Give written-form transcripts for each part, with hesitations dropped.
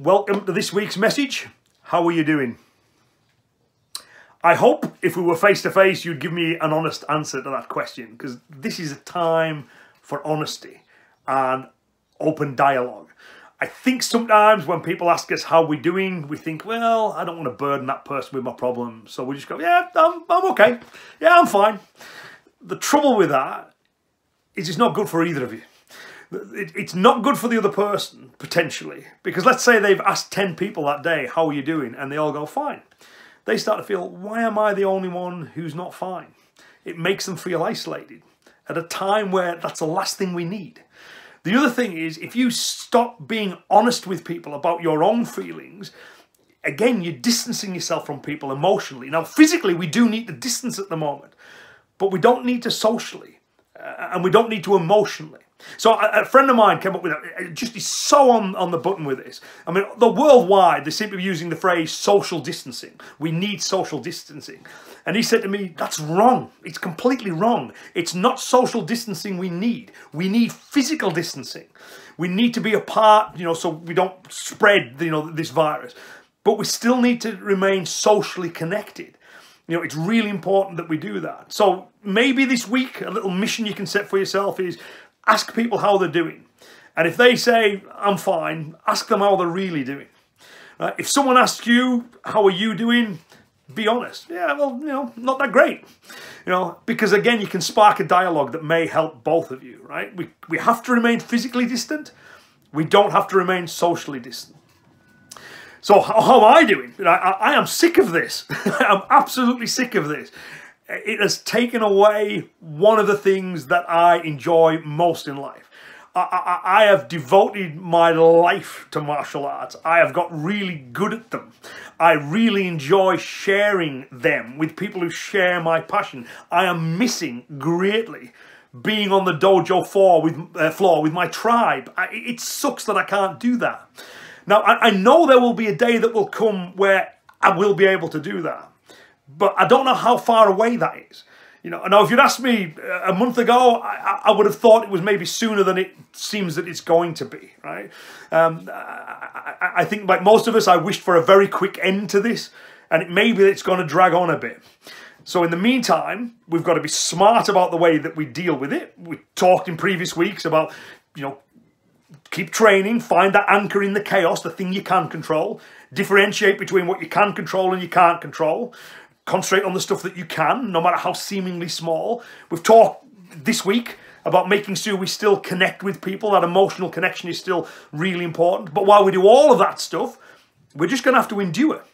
Welcome to this week's message. How are you doing? I hope if we were face to face, you'd give me an honest answer to that question, because this is a time for honesty and open dialogue. I think sometimes when people ask us how we're doing, we think, well, I don't want to burden that person with my problems. So we just go, yeah, I'm okay. Yeah, I'm fine. The trouble with that is it's not good for either of you. It's not good for the other person, potentially, because let's say they've asked 10 people that day, how are you doing? And they all go, fine. They start to feel, why am I the only one who's not fine? It makes them feel isolated at a time where that's the last thing we need. The other thing is, if you stop being honest with people about your own feelings, again, you're distancing yourself from people emotionally. Now, physically, we do need to distance at the moment, but we don't need to socially, and we don't need to emotionally. So a friend of mine came up with it, just is so on the button with this. I mean, the worldwide, they seem to be using the phrase social distancing. We need social distancing. And he said to me, that's wrong. It's completely wrong. It's not social distancing we need. We need physical distancing. We need to be apart, so we don't spread, this virus. But we still need to remain socially connected. It's really important that we do that. So maybe this week, a little mission you can set for yourself is ask people how they're doing. And if they say, I'm fine, ask them how they're really doing. If someone asks you, how are you doing? Be honest. Yeah, well, not that great. Because again, you can spark a dialogue that may help both of you, right? We have to remain physically distant. We don't have to remain socially distant. So how am I doing? I am sick of this. I'm absolutely sick of this. It has taken away one of the things that I enjoy most in life. I have devoted my life to martial arts. I have got really good at them. I really enjoy sharing them with people who share my passion. I am missing greatly being on the dojo floor with my tribe. It sucks that I can't do that. Now, I know there will be a day that will come where I will be able to do that. But I don't know how far away that is. Now if you'd asked me a month ago, I would have thought it was maybe sooner than it seems that it's going to be, right? I think like most of us, I wished for a very quick end to this, and maybe it's going to drag on a bit. So in the meantime, we've got to be smart about the way that we deal with it. We talked in previous weeks about, keep training, find that anchor in the chaos, the thing you can control, differentiate between what you can control and you can't control. Concentrate on the stuff that you can, no matter how seemingly small. We've talked this week about making sure we still connect with people. That emotional connection is still really important. But while we do all of that stuff, we're just going to have to endure.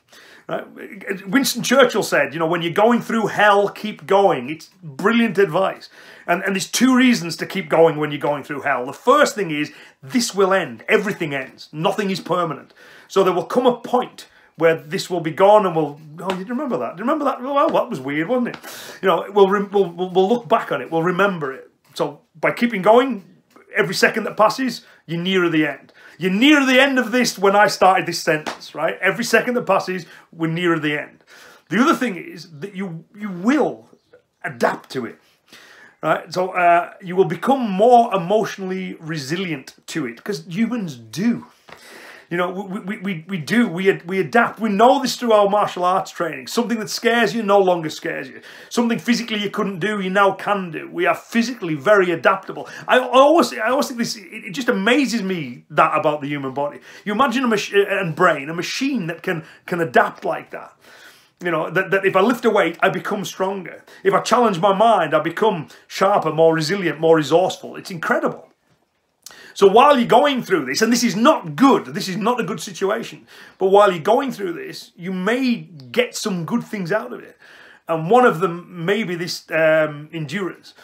Right? Winston Churchill said, when you're going through hell, keep going. It's brilliant advice. And there's two reasons to keep going when you're going through hell. The first thing is, this will end. Everything ends. Nothing is permanent. So there will come a point where this will be gone, and you remember that? Do you remember that? Well, that was weird, wasn't it? We'll look back on it. We'll remember it. So by keeping going, every second that passes, you're nearer the end. You're nearer the end of this when I started this sentence, right? Every second that passes, we're nearer the end. The other thing is that you will adapt to it, right? So you will become more emotionally resilient to it, because humans do. We adapt. We know this through our martial arts training. Something that scares you no longer scares you. Something physically you couldn't do, you now can do. We are physically very adaptable. I always think this, it just amazes me that about the human body. You imagine a brain, a machine that can adapt like that. That if I lift a weight, I become stronger. If I challenge my mind, I become sharper, more resilient, more resourceful. It's incredible. So while you're going through this, and this is not good, this is not a good situation, but while you're going through this, you may get some good things out of it. And one of them may be this endurance.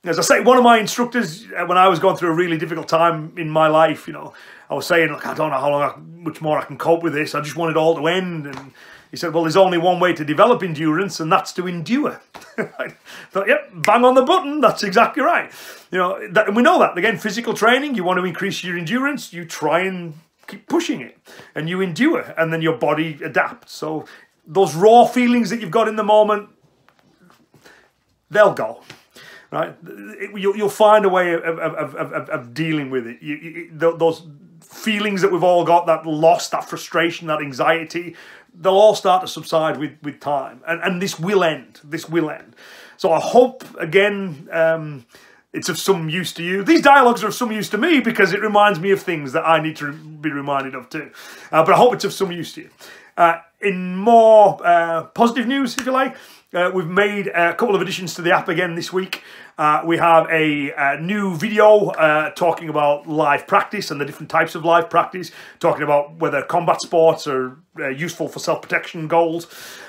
As I say, one of my instructors, when I was going through a really difficult time in my life, I was saying, look, I don't know how much more I can cope with this. I just want it all to end. And he said, well, there's only one way to develop endurance, and that's to endure. I thought, yep, bang on the button. That's exactly right. And we know that. Again, physical training, you want to increase your endurance, you try and keep pushing it, and you endure, and then your body adapts. So those raw feelings that you've got in the moment, they'll go. Right? You'll find a way of dealing with it. Those feelings that we've all got, that loss, that frustration, that anxiety, they'll all start to subside with time. And this will end. This will end. So I hope, again, it's of some use to you. These dialogues are of some use to me because it reminds me of things that I need to be reminded of too. But I hope it's of some use to you. In more positive news, if you like, we've made a couple of additions to the app again this week. We have a new video talking about live practice and the different types of live practice, talking about whether combat sports are useful for self-protection goals.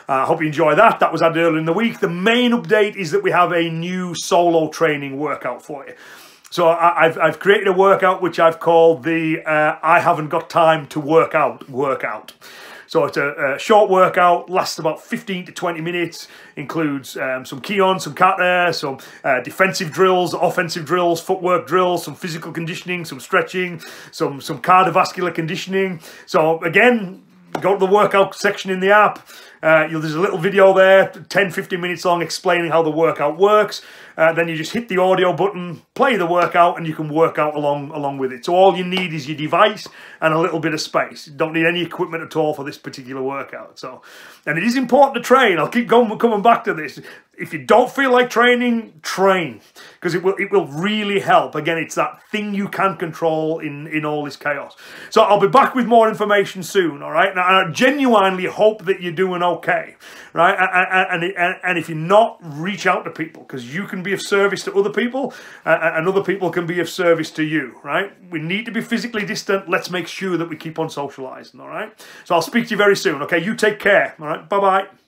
I hope you enjoy that. That was added earlier in the week. The main update is that we have a new solo training workout for you. So I've created a workout which I've called the I haven't got time to work out workout. So it's a short workout, lasts about 15 to 20 minutes, includes some Kion, some kata, some defensive drills, offensive drills, footwork drills, some physical conditioning, some stretching, some cardiovascular conditioning. So again, go to the workout section in the app. There's a little video there, 10-15 minutes long, explaining how the workout works. Then you just hit the audio button, play the workout, and you can work out along with it. So all you need is your device and a little bit of space. You don't need any equipment at all for this particular workout. And it is important to train. I'll keep coming back to this. If you don't feel like training, train, because it will really help. Again, it's that thing you can control in all this chaos. So I'll be back with more information soon, all right? Now, I genuinely hope that you're doing okay, right? And if you're not, reach out to people, because you can be of service to other people, and other people can be of service to you, right? We need to be physically distant. Let's make sure that we keep on socializing, all right? So I'll speak to you very soon, okay? You take care, all right? Bye-bye.